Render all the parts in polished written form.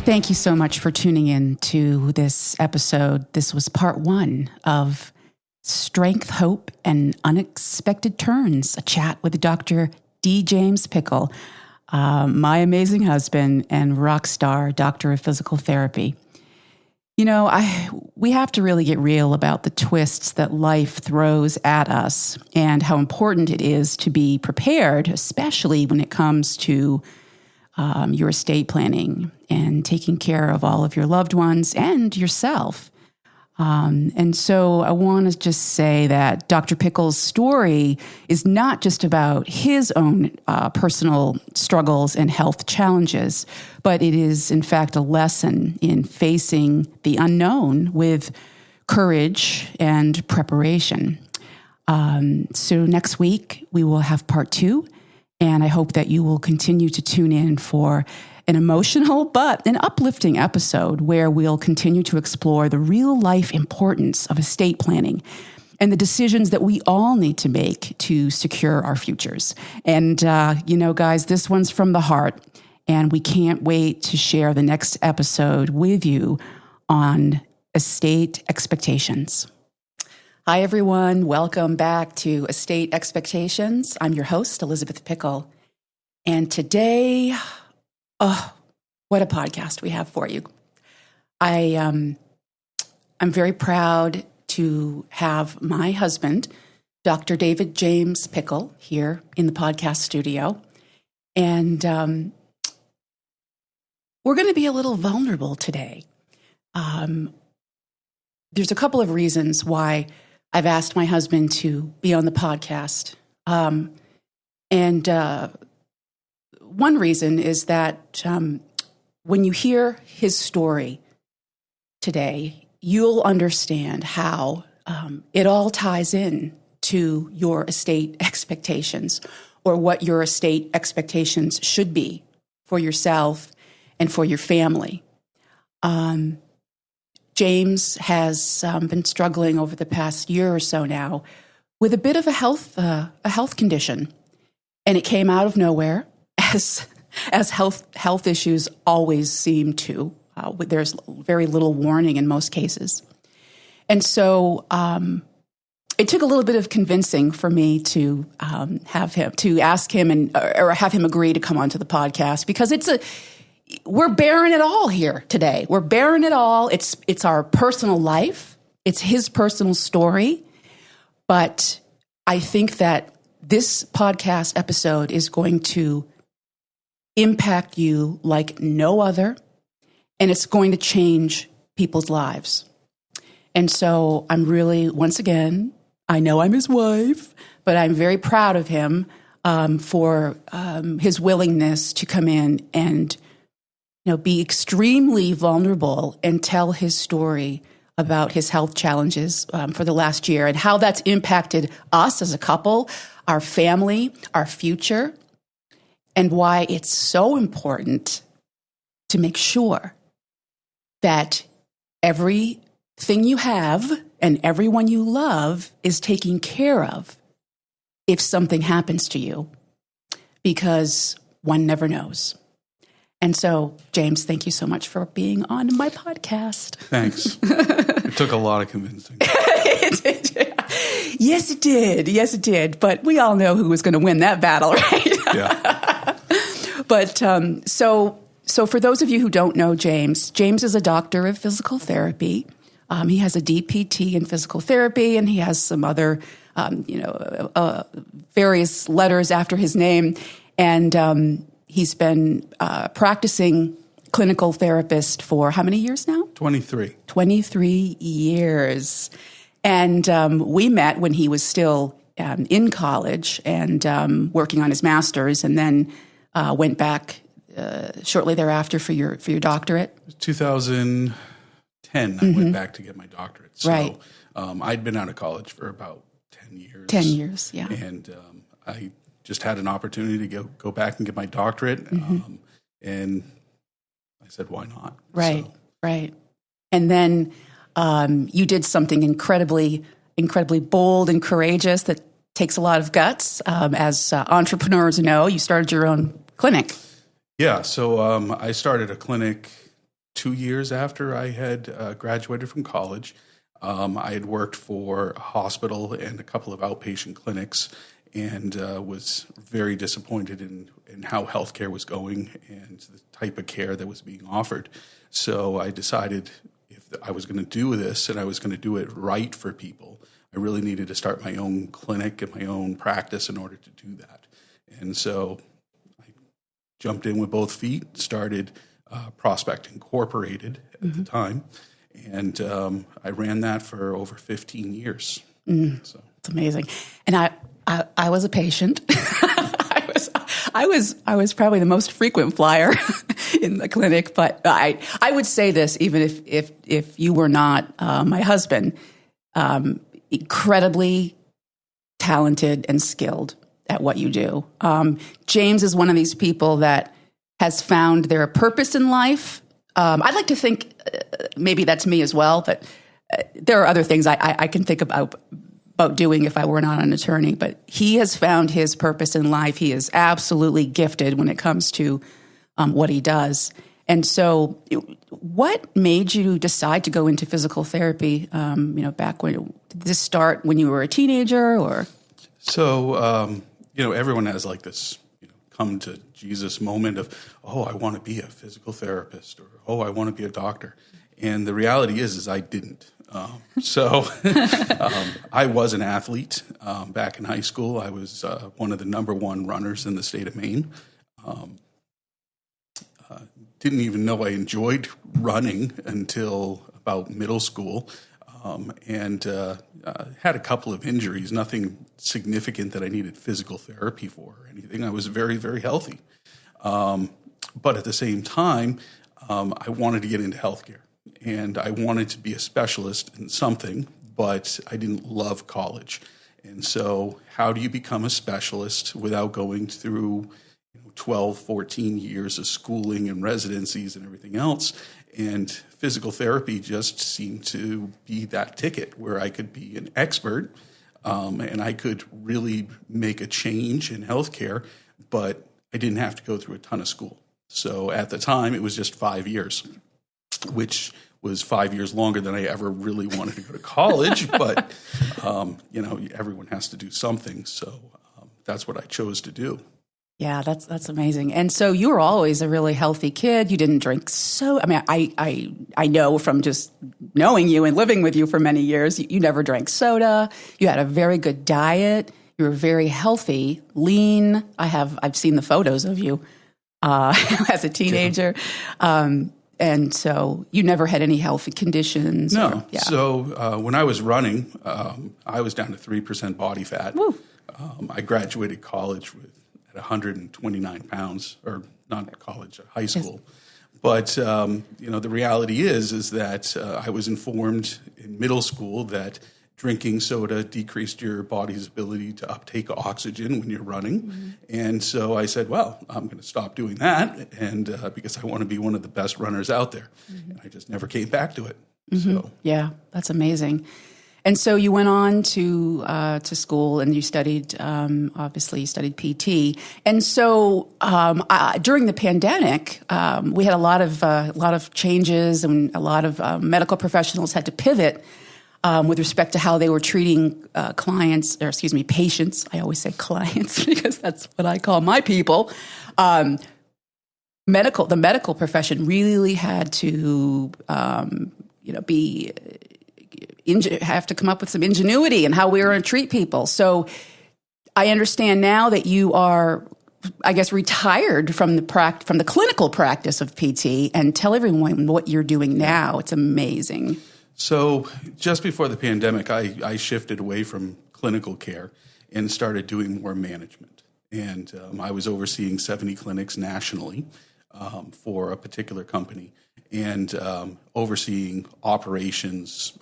Thank you so much for tuning in to this episode. This was part 1 of Strength, Hope, and Unexpected Turns, a chat with Dr. D. James Pickle, my amazing husband and rock star doctor of physical therapy. You know, we have to really get real about the twists that life throws at us and how important it is to be prepared, especially when it comes to your estate planning and taking care of all of your loved ones and yourself. And so I want to just say that Dr. Pickle's story is not just about his own personal struggles and health challenges, but it is, in fact, a lesson in facing the unknown with courage and preparation. So next week, we will have part 2. And I hope that you will continue to tune in for an emotional but an uplifting episode where we'll continue to explore the real life importance of estate planning and the decisions that we all need to make to secure our futures. And, guys, this one's from the heart, and we can't wait to share the next episode with you on estate expectations. Hi, everyone. Welcome back to Estate Expectations. I'm your host, Elizabeth Pickle. And today, what a podcast we have for you. I'm very proud to have my husband, Dr. David James Pickle, here in the podcast studio. And we're going to be a little vulnerable today. There's a couple of reasons why I've asked my husband to be on the podcast. And one reason is that when you hear his story today, you'll understand how it all ties in to your estate expectations or what your estate expectations should be for yourself and for your family. James has been struggling over the past year or so now with a bit of a health condition, and it came out of nowhere, as health issues always seem to. There's very little warning in most cases, and so it took a little bit of convincing for me to ask him or have him agree to come onto the podcast, because we're bearing it all here today. We're bearing it all. It's our personal life. It's his personal story. But I think that this podcast episode is going to impact you like no other, and it's going to change people's lives. And so I'm really, once again, I know I'm his wife, but I'm very proud of him for his willingness to come in and be extremely vulnerable and tell his story about his health challenges for the last year and how that's impacted us as a couple, our family, our future, and why it's so important to make sure that everything you have and everyone you love is taken care of if something happens to you, because one never knows. And so, James, thank you so much for being on my podcast. Thanks. It took a lot of convincing. Yes, it did. Yes, it did. But we all know who was going to win that battle, right? Yeah. But so for those of you who don't know James is a doctor of physical therapy. He has a DPT in physical therapy, and he has some other, various letters after his name. And he's been practicing clinical therapist for how many years now? 23. 23 years. And we met when he was still in college and working on his master's, and then went back shortly thereafter for your doctorate. 2010, I went back to get my doctorate. So Right. I'd been out of college for about 10 years. 10 years, yeah. And I just had an opportunity to go back and get my doctorate. And I said, why not? Right, right. And then you did something incredibly bold and courageous that takes a lot of guts. As entrepreneurs know, you started your own clinic. Yeah, so I started a clinic 2 years after I had graduated from college. I had worked for a hospital and a couple of outpatient clinics, and was very disappointed in how healthcare was going and the type of care that was being offered. So I decided if I was going to do this and I was going to do it right for people, I really needed to start my own clinic and my own practice in order to do that. And so I jumped in with both feet, started Prospect Incorporated at the time, and I ran that for over 15 years. So it's amazing. And I was a patient. I was probably the most frequent flyer in the clinic, but I would say this, even if you were not my husband, incredibly talented and skilled at what you do. James is one of these people that has found their purpose in life. I'd like to think maybe that's me as well, but there are other things I can think about doing if I were not an attorney. But he has found his purpose in life. He is absolutely gifted when it comes to what he does. And so what made you decide to go into physical therapy, back when, did this start when you were a teenager or? So, everyone has like this, come to Jesus moment of, oh, I want to be a physical therapist, or, oh, I want to be a doctor. And the reality is I didn't. I was an athlete back in high school. I was one of the number one runners in the state of Maine. Didn't even know I enjoyed running until about middle school, and had a couple of injuries, nothing significant that I needed physical therapy for or anything. I was very, very healthy. But at the same time, I wanted to get into healthcare, and I wanted to be a specialist in something, but I didn't love college. And so how do you become a specialist without going through 12, 14 years of schooling and residencies and everything else? And physical therapy just seemed to be that ticket where I could be an expert, and I could really make a change in healthcare, but I didn't have to go through a ton of school. So at the time, it was just 5 years, which was 5 years longer than I ever really wanted to go to college. But, everyone has to do something. So that's what I chose to do. Yeah, that's amazing. And so you were always a really healthy kid. You didn't drink I know from just knowing you and living with you for many years, you never drank soda. You had a very good diet. You were very healthy, lean. I've seen the photos of you as a teenager. Yeah. And so you never had any health conditions? No. Yeah. So when I was running, I was down to 3% body fat. Woo. I graduated college at 129 pounds, or not college, high school. Yes. But, the reality is that I was informed in middle school that drinking soda decreased your body's ability to uptake oxygen when you're running. Mm-hmm. And so I said, well, I'm going to stop doing that, and because I want to be one of the best runners out there. Mm-hmm. And I just never came back to it. Mm-hmm. So yeah, that's amazing. And so you went on to school, and you studied. Obviously, you studied PT. And so during the pandemic, we had a lot of changes, and a lot of medical professionals had to pivot with respect to how they were treating patients. I always say clients because that's what I call my people. The medical profession really had to, have to come up with some ingenuity in how we were going to treat people. So I understand now that you are, I guess, retired from the clinical practice of PT, and tell everyone what you're doing now. It's amazing. So just before the pandemic, I shifted away from clinical care and started doing more management. And I was overseeing 70 clinics nationally for a particular company, and overseeing operations,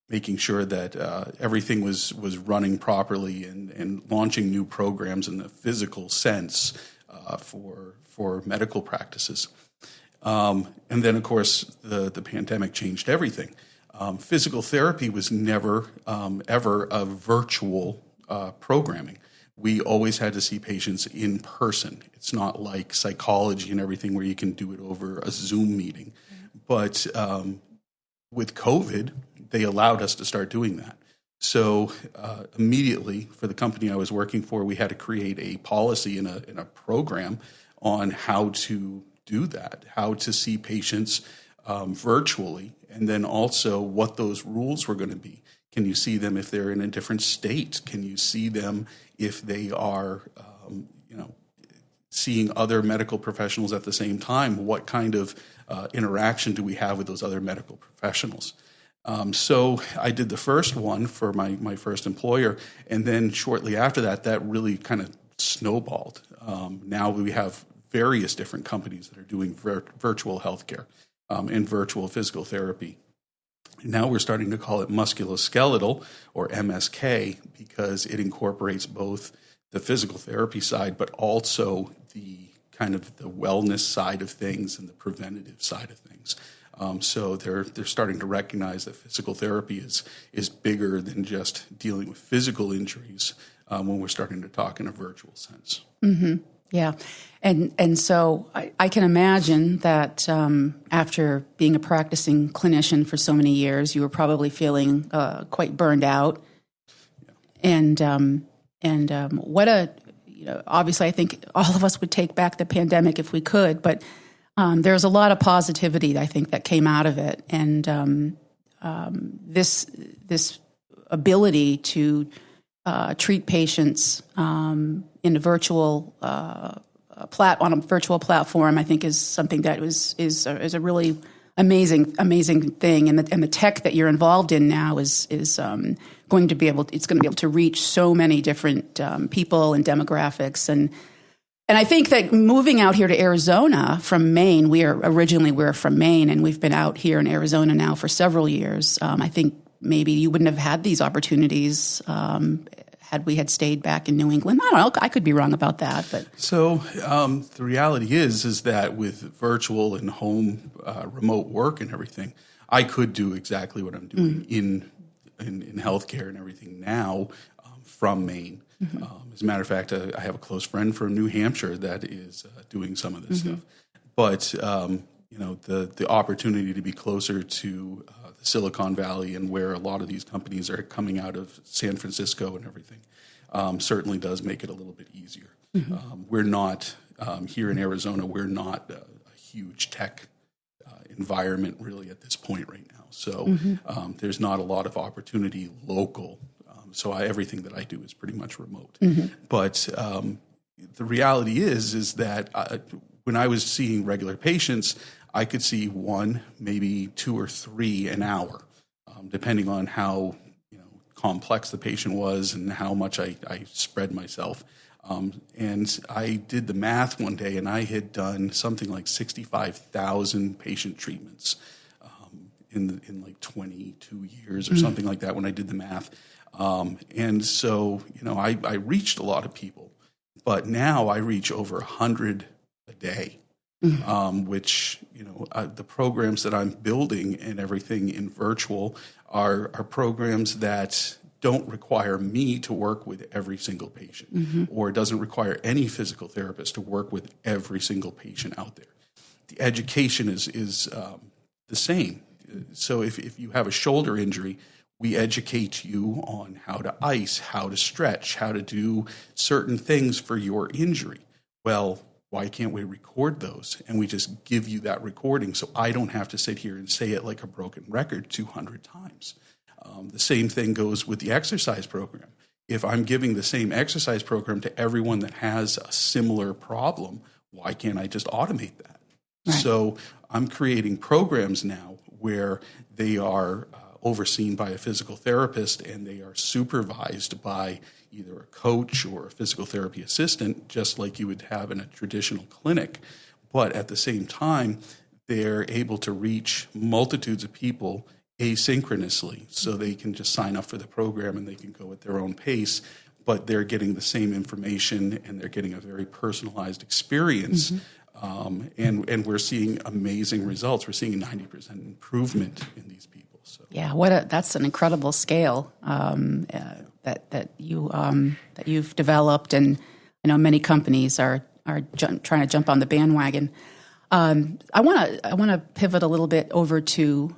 making sure that everything was running properly, and launching new programs in the physical sense for medical practices. And then, of course, the pandemic changed everything. Physical therapy was never, ever a virtual programming. we always had to see patients in person. It's not like psychology and everything where you can do it over a Zoom meeting. But with COVID, they allowed us to start doing that. So immediately, for the company I was working for, we had to create a policy and a program on how to do that, how to see patients virtually, and then also what those rules were going to be. Can you see them if they're in a different state? Can you see them if they are, seeing other medical professionals at the same time? What kind of interaction do we have with those other medical professionals? So I did the first one for my first employer, and then shortly after that, that really kind of snowballed. Now we have various different companies that are doing virtual healthcare and virtual physical therapy. Now we're starting to call it musculoskeletal, or MSK, because it incorporates both the physical therapy side, but also the kind of the wellness side of things and the preventative side of things. So they're starting to recognize that physical therapy is bigger than just dealing with physical injuries when we're starting to talk in a virtual sense. Mm-hmm. Yeah. And so I can imagine that after being a practicing clinician for so many years, you were probably feeling quite burned out. Yeah. And what obviously I think all of us would take back the pandemic if we could, but there's a lot of positivity, I think, that came out of it. And this ability to treat patients in a virtual on a virtual platform, I think, is something that is a really amazing thing. And the tech that you're involved in now is going to be able to reach so many different people and demographics. And I think that moving out here to Arizona from Maine, we're from Maine, and we've been out here in Arizona now for several years. I think maybe you wouldn't have had these opportunities had we had stayed back in New England. I don't know. I could be wrong about that. But so the reality is that with virtual and home remote work and everything, I could do exactly what I'm doing in healthcare and everything now from Maine. Mm-hmm. As a matter of fact, I have a close friend from New Hampshire that is doing some of this stuff. But the opportunity to be closer to the Silicon Valley and where a lot of these companies are coming out of San Francisco and everything certainly does make it a little bit easier. Mm-hmm. We're not here in Arizona. We're not a huge tech environment really at this point right now. So there's not a lot of opportunity local. So everything that I do is pretty much remote. Mm-hmm. But the reality is that when I was seeing regular patients, I could see one, maybe two or three an hour, depending on how complex the patient was and how much I spread myself. And I did the math one day, and I had done something like 65,000 patient treatments in like 22 years or something like that when I did the math. And so, I reached a lot of people, but now I reach over 100 a day, which, the programs that I'm building and everything in virtual are programs that don't require me to work with every single patient, or doesn't require any physical therapist to work with every single patient out there. The education is the same. So if you have a shoulder injury, we educate you on how to ice, how to stretch, how to do certain things for your injury. Well, why can't we record those? And we just give you that recording so I don't have to sit here and say it like a broken record 200 times. The same thing goes with the exercise program. If I'm giving the same exercise program to everyone that has a similar problem, why can't I just automate that? Right. So I'm creating programs now where they are overseen by a physical therapist, and they are supervised by either a coach or a physical therapy assistant, just like you would have in a traditional clinic. But at the same time, they're able to reach multitudes of people asynchronously, so they can just sign up for the program and they can go at their own pace, but they're getting the same information and they're getting a very personalized experience And we're seeing amazing results. We're seeing a 90% improvement in these people. So Yeah, that's an incredible scale that you've developed, and I know many companies are trying to jump on the bandwagon. I want to pivot a little bit over to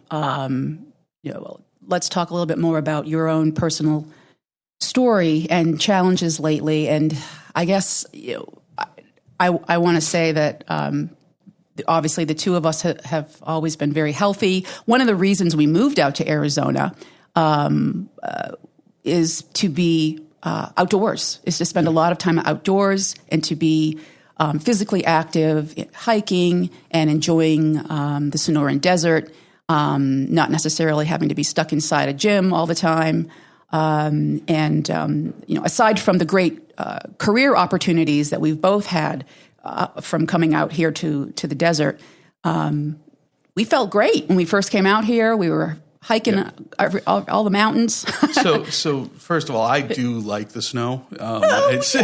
let's talk a little bit more about your own personal story and challenges lately. And I guess I want to say that obviously the two of us have always been very healthy. One of the reasons we moved out to Arizona is to be outdoors, is to spend a lot of time outdoors and to be physically active, hiking and enjoying the Sonoran Desert, not necessarily having to be stuck inside a gym all the time. Aside from the great career opportunities that we've both had from coming out here to the desert, we felt great when we first came out here. We were hiking all the mountains. So first of all, I do like the snow. Yes.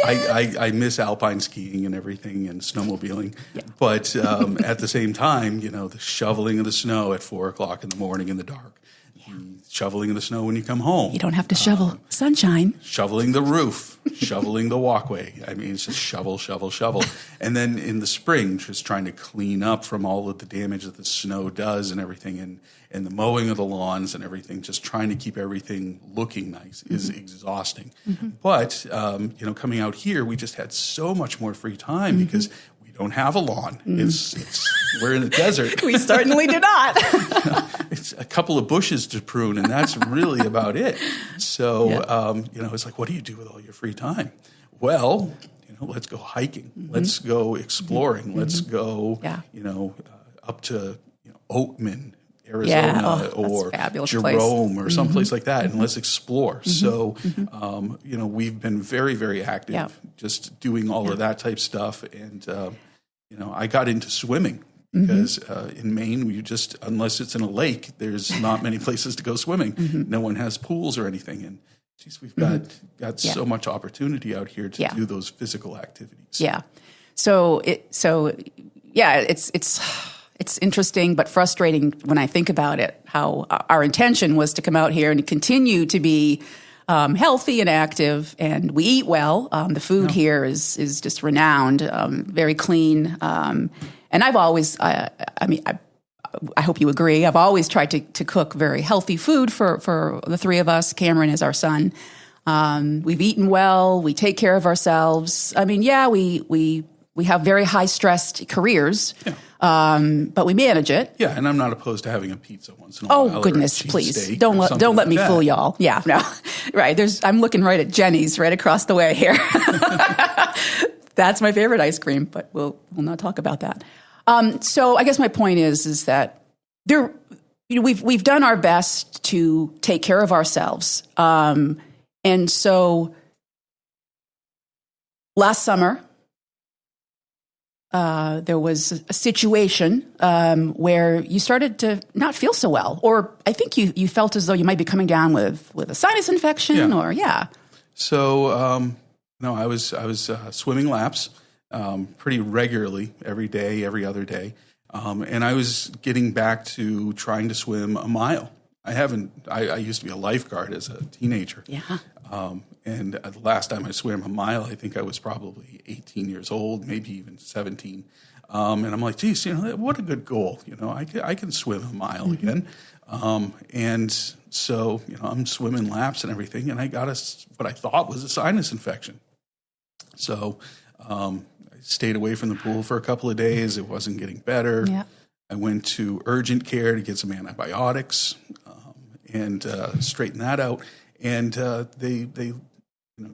I miss alpine skiing and everything and snowmobiling. Yeah. But at the same time, the shoveling of the snow at 4:00 in the morning in the dark. Shoveling in the snow when you come home. You don't have to shovel sunshine. Shoveling the roof, shoveling the walkway. I mean, it's just shovel, shovel, shovel. And then in the spring, just trying to clean up from all of the damage that the snow does and everything, and the mowing of the lawns and everything, just trying to keep everything looking nice is exhausting. Mm-hmm. But, coming out here, we just had so much more free time because we don't have a lawn. We're in the desert. We certainly do not. It's a couple of bushes to prune, and that's really about it. So, it's like, what do you do with all your free time? Well, let's go hiking. Mm-hmm. Let's go exploring. Mm-hmm. Let's go, up to Oatman, Arizona, or Jerome, or someplace like that, and let's explore. Mm-hmm. So, we've been very, very active, just doing all of that type stuff. And, I got into swimming. Because in Maine, unless it's in a lake, there's not many places to go swimming. Mm-hmm. No one has pools or anything. And we've got so much opportunity out here to do those physical activities. Yeah. It's interesting but frustrating when I think about it, how our intention was to come out here and continue to be healthy and active, and we eat well. The food here is just renowned, very clean. And I've always, I hope you agree, I've always tried to cook very healthy food for the three of us. Cameron is our son. We've eaten well. We take care of ourselves. I mean, we have very high stressed careers, but we manage it. Yeah, and I'm not opposed to having a pizza once in a while. Oh goodness, please don't let me fool y'all. Yeah, no, right. I'm looking right at Jenny's right across the way here. That's my favorite ice cream, but we'll not talk about that. So I guess my point is that we've done our best to take care of ourselves, and so last summer there was a situation where you started to not feel so well, or I think you felt as though you might be coming down with a sinus infection, So. No, I was swimming laps pretty regularly every day, every other day, and I was getting back to trying to swim a mile. I used to be a lifeguard as a teenager, and the last time I swam a mile, I think I was probably 18 years old, maybe even 17, and I'm like, geez, what a good goal. I can swim a mile again. And so, I'm swimming laps and everything, and I got what I thought was a sinus infection. So I stayed away from the pool for a couple of days. It wasn't getting better. Yeah. I went to urgent care to get some antibiotics and straighten that out. And they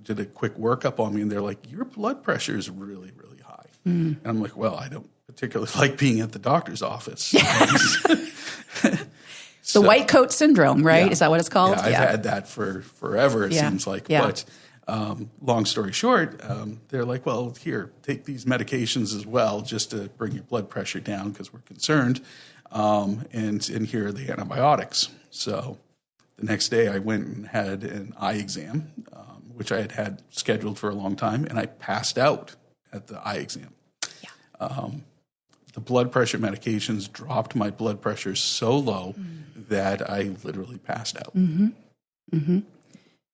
did a quick workup on me, and they're like, your blood pressure is really, really high. Mm. And I'm like, well, I don't particularly like being at the doctor's office. The white coat syndrome, right? Yeah. Is that what it's called? Yeah, I've had that for forever, it seems like. Yeah. But long story short, they're like, well, here, take these medications as well just to bring your blood pressure down because we're concerned. And here are the antibiotics. So the next day I went and had an eye exam, which I had scheduled for a long time, and I passed out at the eye exam. the blood pressure medications dropped my blood pressure so low that I literally passed out. Mm-hmm. Mm-hmm.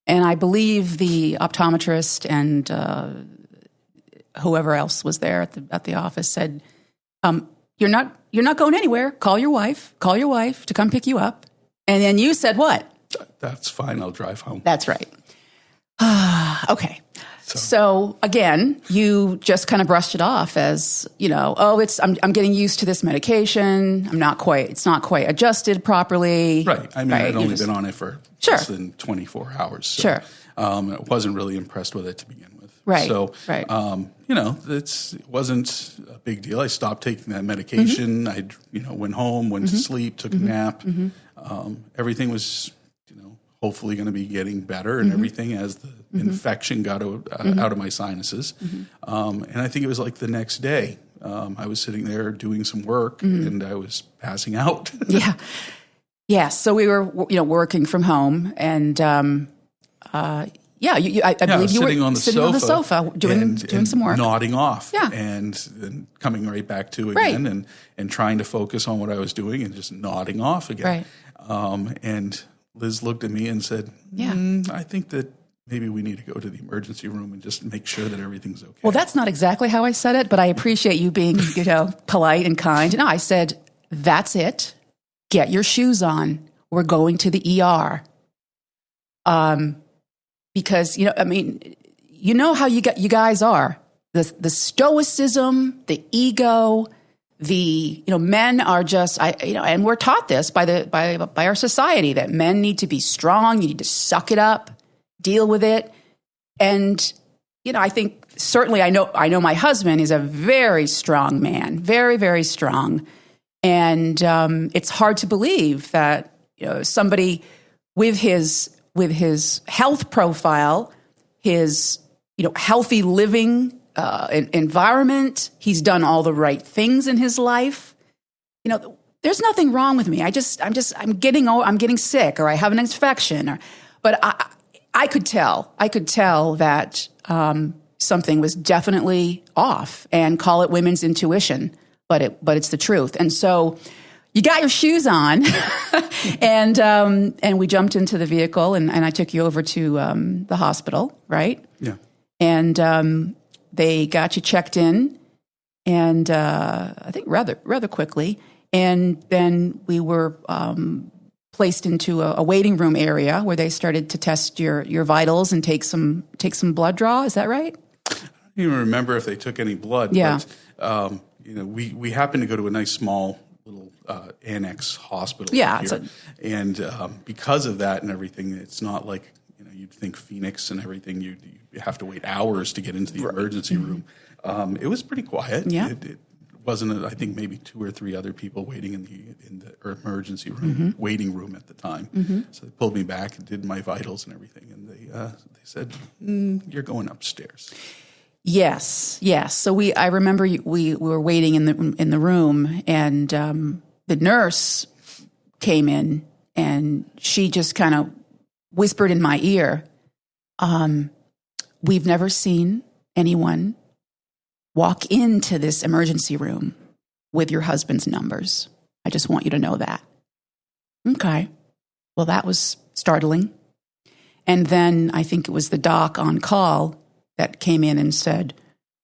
And I believe the optometrist and whoever else was there at the office said, "You're not going anywhere. Call your wife to come pick you up." And then you said what? That's fine. I'll drive home. That's right. Okay. So again, you just kind of brushed it off as, I'm getting used to this medication. It's not quite adjusted properly. Right. I mean, I'd only been on it for less than 24 hours. So, I wasn't really impressed with it to begin with. Right. So, it wasn't a big deal. I stopped taking that medication. I, went home, went to sleep, took a nap. Everything was, hopefully going to be getting better and everything as the infection got out of my sinuses. And I think it was like the next day, I was sitting there doing some work and I was passing out. Yeah. Yeah. So we were, working from home and, I believe you were sitting on the sofa doing some work. Nodding off and coming right back to again and trying to focus on what I was doing and just nodding off again. Right. And Liz looked at me and said, I think that maybe we need to go to the emergency room and just make sure that everything's okay. Well, that's not exactly how I said it, but I appreciate you being, polite and kind. No, I said, that's it. Get your shoes on. We're going to the ER. Because, how you guys are. The stoicism, the ego, men are just, and we're taught this by our society that men need to be strong. You need to suck it up, deal with it. And, I think certainly I know my husband is a very strong man, very, very strong. And it's hard to believe that, somebody with his health profile, his, healthy living environment. He's done all the right things in his life. There's nothing wrong with me. I'm getting sick or I have an infection but I could tell that something was definitely off and call it women's intuition, but it's the truth. And so you got your shoes on and we jumped into the vehicle and I took you over to the hospital, right? Yeah. And they got you checked in, and I think rather quickly. And then we were placed into a waiting room area where they started to test your vitals and take some blood draw. Is that right? I don't even remember if they took any blood. Yeah. But, we happened to go to a nice small little annex hospital. Yeah. Here. And because of that and everything, it's not like you'd think Phoenix and everything. You have to wait hours to get into the emergency room. It was pretty quiet. Yeah. It wasn't. I think maybe 2 or 3 other people waiting in the emergency room, waiting room at the time. So they pulled me back and did my vitals and everything, and they said, "You're going upstairs." Yes. So I remember we were waiting in the room, and the nurse came in, and she just kind of whispered in my ear, "We've never seen anyone walk into this emergency room with your husband's numbers. I just want you to know that." Okay. Well, that was startling. And then I think it was the doc on call that came in and said,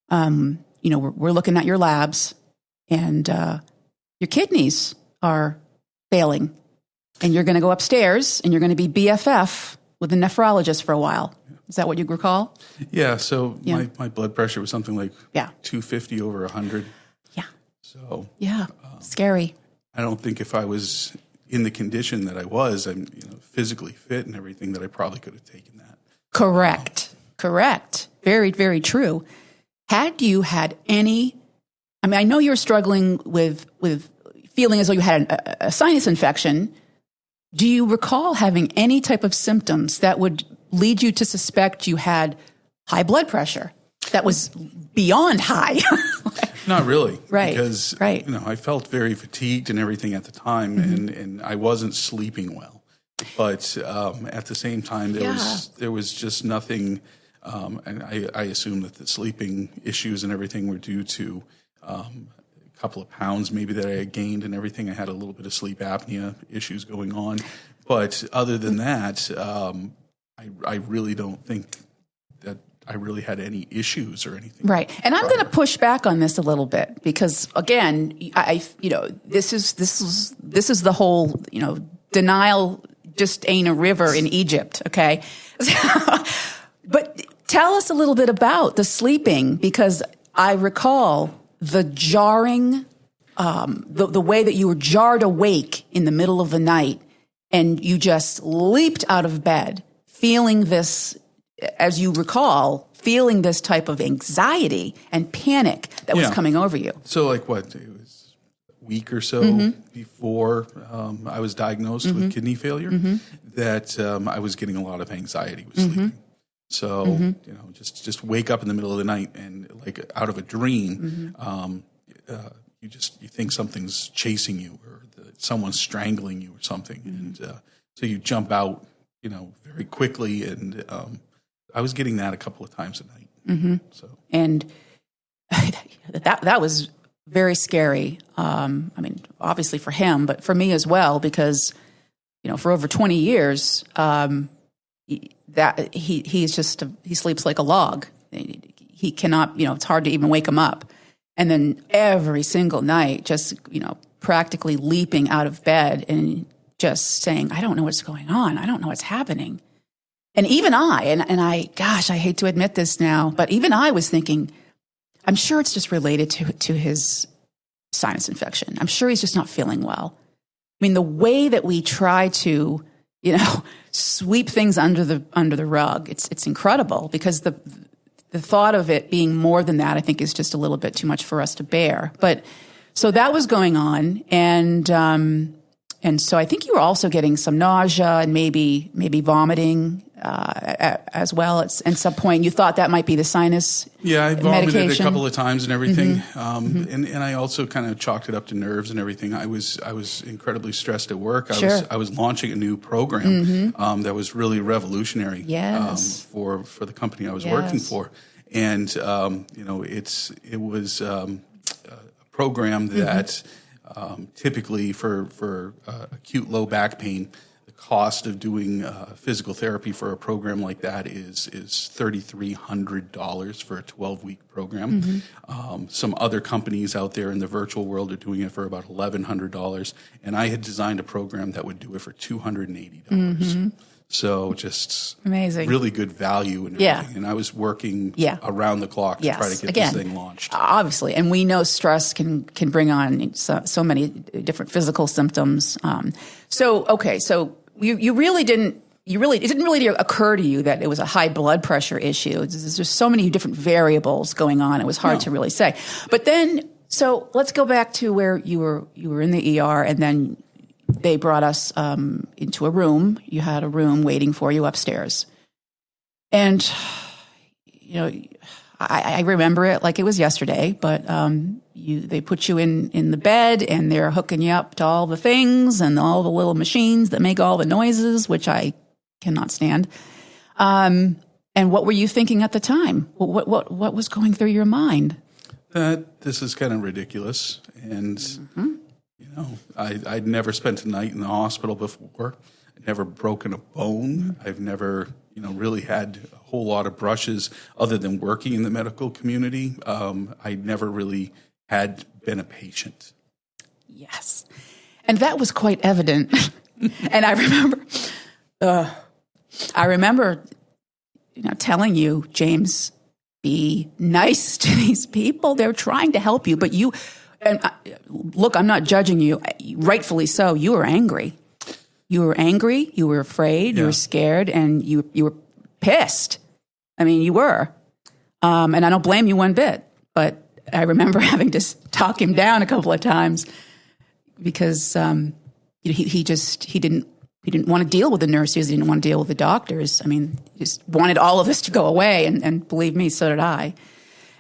we're looking at your labs and your kidneys are failing. And you're going to go upstairs and you're going to be BFF with a nephrologist for a while. Is that what you recall? Yeah. So my blood pressure was something like 250 over 100. Yeah. So scary. I don't think if I was in the condition that I was, I'm physically fit and everything, that I probably could have taken that. Correct. Very, very true. Had you had any? I know you're struggling with feeling as though you had a sinus infection. Do you recall having any type of symptoms that would lead you to suspect you had high blood pressure that was beyond high? Not really. Right. Because, I felt very fatigued and everything at the time, and I wasn't sleeping well. But at the same time, there was just nothing, and I assume that the sleeping issues and everything were due to a couple of pounds maybe that I had gained and everything. I had a little bit of sleep apnea issues going on. But other than that, I really don't think that I really had any issues or anything. Right. And I'm going to push back on this a little bit because, again, this is the whole, denial just ain't a river in Egypt, okay? But tell us a little bit about the sleeping, because I recall the jarring, the way that you were jarred awake in the middle of the night and you just leaped out of bed feeling this, as you recall, feeling this type of anxiety and panic that was coming over you. So like what? It was a week or so before I was diagnosed with kidney failure that I was getting a lot of anxiety with sleeping. So, just wake up in the middle of the night and like out of a dream, you think something's chasing you or someone's strangling you or something. And so you jump out, very quickly. And I was getting that a couple of times a night. So, and that was very scary. Obviously for him, but for me as well, because, for over 20 years, that he sleeps like a log. He cannot, it's hard to even wake him up. And then every single night, just, practically leaping out of bed and just saying, I don't know what's going on. I don't know what's happening. And even I, gosh, I hate to admit this now, but even I was thinking, I'm sure it's just related to his sinus infection. I'm sure he's just not feeling well. I mean, the way that we try to, sweep things under the rug, it's incredible, because the thought of it being more than that, I think, is just a little bit too much for us to bear. But so that was going on, and so I think you were also getting some nausea and maybe vomiting as well at some point. You thought that might be the sinus I vomited medication. a couple of times and everything, and I also kind of chalked it up to nerves and everything. I was incredibly stressed at work. I was launching a new program that was really revolutionary for the company I was working for, and it was a program that typically for acute low back pain, the cost of doing physical therapy for a program like that is $3,300 for a 12-week program. Some other companies out there in the virtual world are doing it for about $1,100, and I had designed a program that would do it for $280. So just amazing, really good value and everything. And I was working around the clock to try to get this thing launched. Obviously, and we know stress can bring on so many different physical symptoms. So you really didn't. It didn't really occur to you that it was a high blood pressure issue. There's so many different variables going on. It was hard to really say. But then, so let's go back to where you were in the ER, and then they brought us into a room. You had a room waiting for you upstairs. And, I remember it like it was yesterday, but they put you in the bed, and they're hooking you up to all the things and all the little machines that make all the noises, which I cannot stand. And what were you thinking at the time? What was going through your mind? That this is kind of ridiculous. And I'd never spent a night in the hospital before. I'd never broken a bone. I've never, really had a whole lot of brushes other than working in the medical community. I never really had been a patient. Yes. And that was quite evident. And I remember, telling you, James, be nice to these people. They're trying to help you, but you... And look, I'm not judging you. Rightfully so. You were angry. You were angry. You were afraid. You were scared, and you were pissed. I mean, you were. And I don't blame you one bit. But I remember having to talk him down a couple of times because he didn't want to deal with the nurses. He didn't want to deal with the doctors. I mean, he just wanted all of this to go away. And believe me, so did I.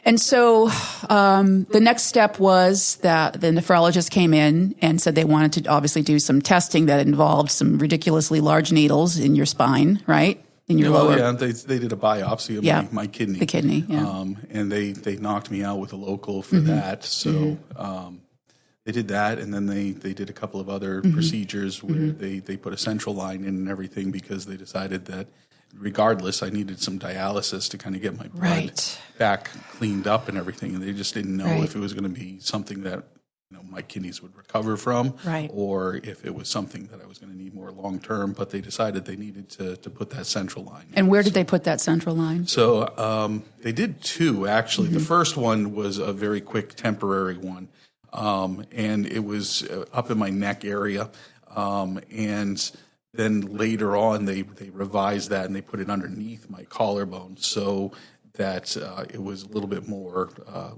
And so the next step was that the nephrologist came in and said they wanted to obviously do some testing that involved some ridiculously large needles in your spine, right? in your lower. Yeah, they did a biopsy of my kidney. The kidney, yeah. And they knocked me out with a local for that. So they did that, and then they did a couple of other procedures where they put a central line in and everything because they decided that regardless, I needed some dialysis to kind of get my blood back cleaned up and everything. And they just didn't know if it was going to be something that my kidneys would recover from, or if it was something that I was going to need more long term. But they decided they needed to put that central line in. And where did they put that central line? So they did two, actually. The first one was a very quick temporary one, and it was up in my neck area. And then later on, they revised that and they put it underneath my collarbone so that it was a little bit more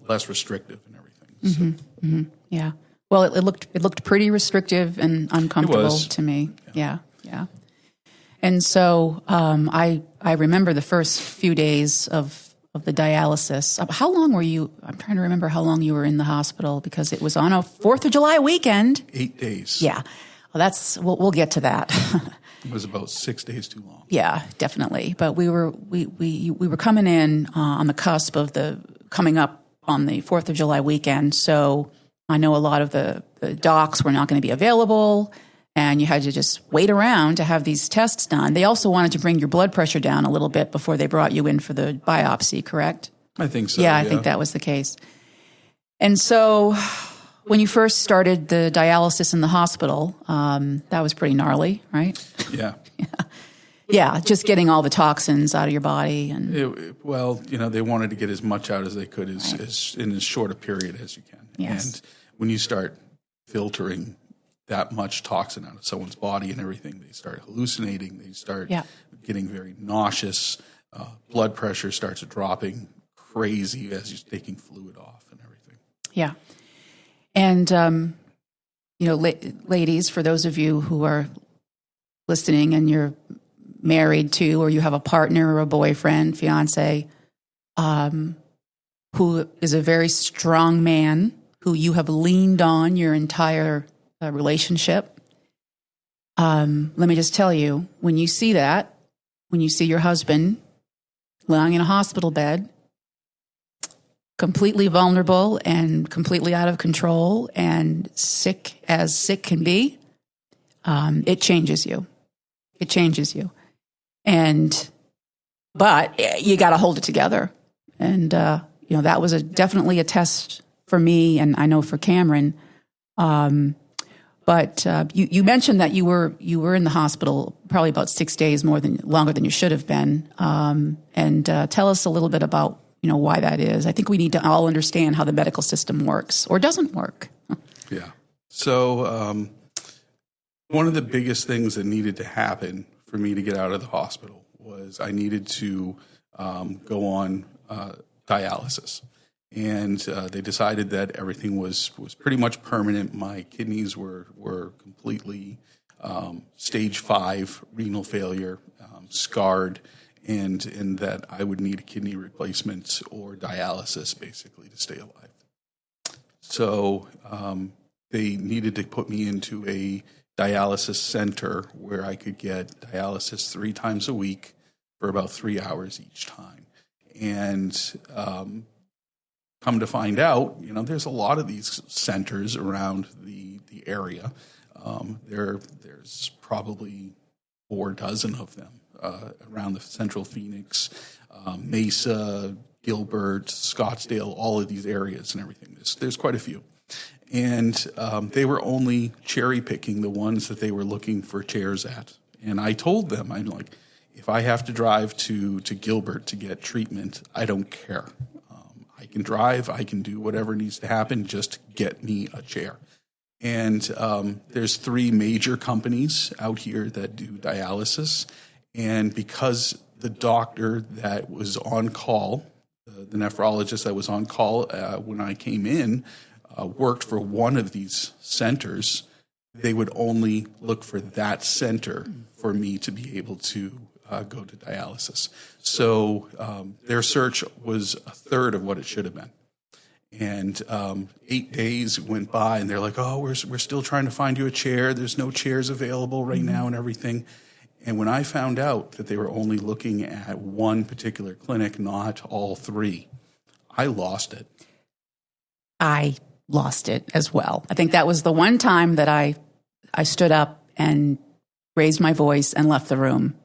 less restrictive and everything. So. Yeah. Well, it looked pretty restrictive and uncomfortable to me. Yeah. And so I remember the first few days of the dialysis. How long were you? I'm trying to remember how long you were in the hospital because it was on a 4th of July weekend. 8 days. Yeah. Well, we'll get to that. It was about 6 days too long. Yeah, definitely. But we were coming in on the cusp of coming up on the 4th of July weekend. So I know a lot of the docs were not going to be available, and you had to just wait around to have these tests done. They also wanted to bring your blood pressure down a little bit before they brought you in for the biopsy, correct? I think so. Yeah, I think that was the case. And so when you first started the dialysis in the hospital, that was pretty gnarly, right? Yeah. Yeah, just getting all the toxins out of your body. And they wanted to get as much out as they could as in as short a period as you can. Yes. And when you start filtering that much toxin out of someone's body and everything, they start hallucinating. They start getting very nauseous. Blood pressure starts dropping crazy as you're taking fluid off and everything. Yeah. And, ladies, for those of you who are listening and you're married to, or you have a partner or a boyfriend, fiance, who is a very strong man who you have leaned on your entire relationship, let me just tell you, when you see your husband lying in a hospital bed, completely vulnerable and completely out of control and sick as sick can be, it changes you. It changes you. But you got to hold it together. And, that was definitely a test for me, and I know for Cameron. But you mentioned that you were in the hospital probably about 6 days longer than you should have been. And tell us a little bit about why that is. I think we need to all understand how the medical system works or doesn't work. Yeah. So one of the biggest things that needed to happen for me to get out of the hospital was I needed to go on dialysis. And they decided that everything was pretty much permanent. My kidneys were completely stage 5 renal failure, scarred, and that I would need a kidney replacement or dialysis basically to stay alive. So they needed to put me into a dialysis center where I could get dialysis 3 times a week for about 3 hours each time. And come to find out, there's a lot of these centers around the area. There's probably 4 dozen of them around the central Phoenix, Mesa, Gilbert, Scottsdale, all of these areas and everything. There's quite a few. And they were only cherry picking the ones that they were looking for chairs at. And I told them, I'm like, if I have to drive to Gilbert to get treatment, I don't care. I can drive, I can do whatever needs to happen, just get me a chair. And there's 3 major companies out here that do dialysis. And because the doctor that was on call, the nephrologist that was on call when I came in, worked for one of these centers, they would only look for that center for me to be able to go to dialysis. So their search was a third of what it should have been. And 8 days went by, and they're like, "Oh, we're still trying to find you a chair. There's no chairs available right now, and everything." And when I found out that they were only looking at one particular clinic, not all three, I lost it. I lost it as well. I think that was the one time that I stood up and raised my voice and left the room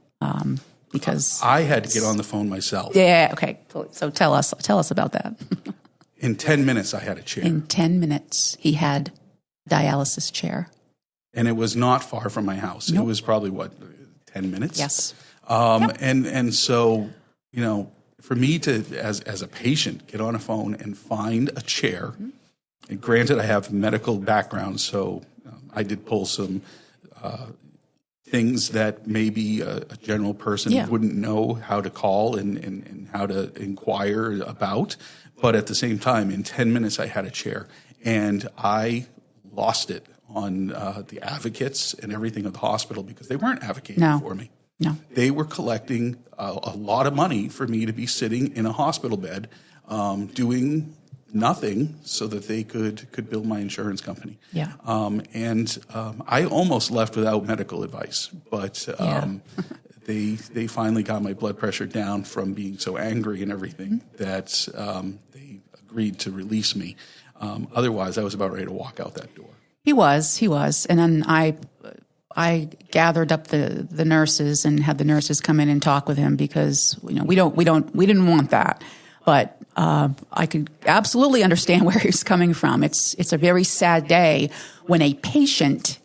because I had to get on the phone myself. Yeah. Okay. So tell us about that. In 10 minutes, I had a chair. In 10 minutes, he had a dialysis chair. And it was not far from my house. Nope. It was probably, 10 minutes? Yes. Yep. And so, for me to, as a patient, get on a phone and find a chair, and granted, I have medical background, so I did pull some things that maybe a general person wouldn't know how to call and how to inquire about. But at the same time, in 10 minutes, I had a chair, and I lost it on the advocates and everything at the hospital because they weren't advocating for me. No. They were collecting a lot of money for me to be sitting in a hospital bed doing nothing so that they could bill my insurance company. Yeah. I almost left without medical advice, but they finally got my blood pressure down from being so angry and everything that they agreed to release me. Otherwise, I was about ready to walk out that door. He was. And then I gathered up the nurses and had the nurses come in and talk with him because we didn't want that, but I could absolutely understand where he's coming from. It's a very sad day when a patient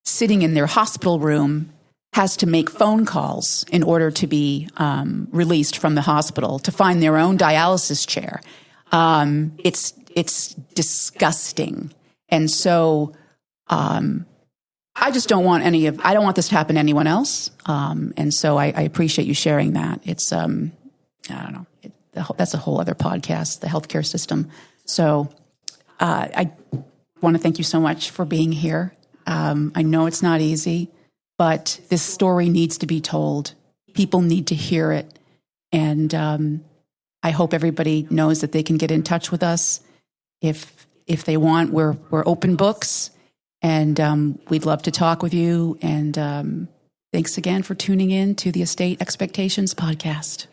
sitting in their hospital room has to make phone calls in order to be released from the hospital to find their own dialysis chair. It's disgusting. And so, I just don't want I don't want this to happen to anyone else. And so I appreciate you sharing that. It's, I don't know, that's a whole other podcast, the healthcare system. So, I want to thank you so much for being here. I know it's not easy, but this story needs to be told. People need to hear it. And, I hope everybody knows that they can get in touch with us if they want. We're open books, and we'd love to talk with you. And thanks again for tuning in to the Estate Expectations podcast.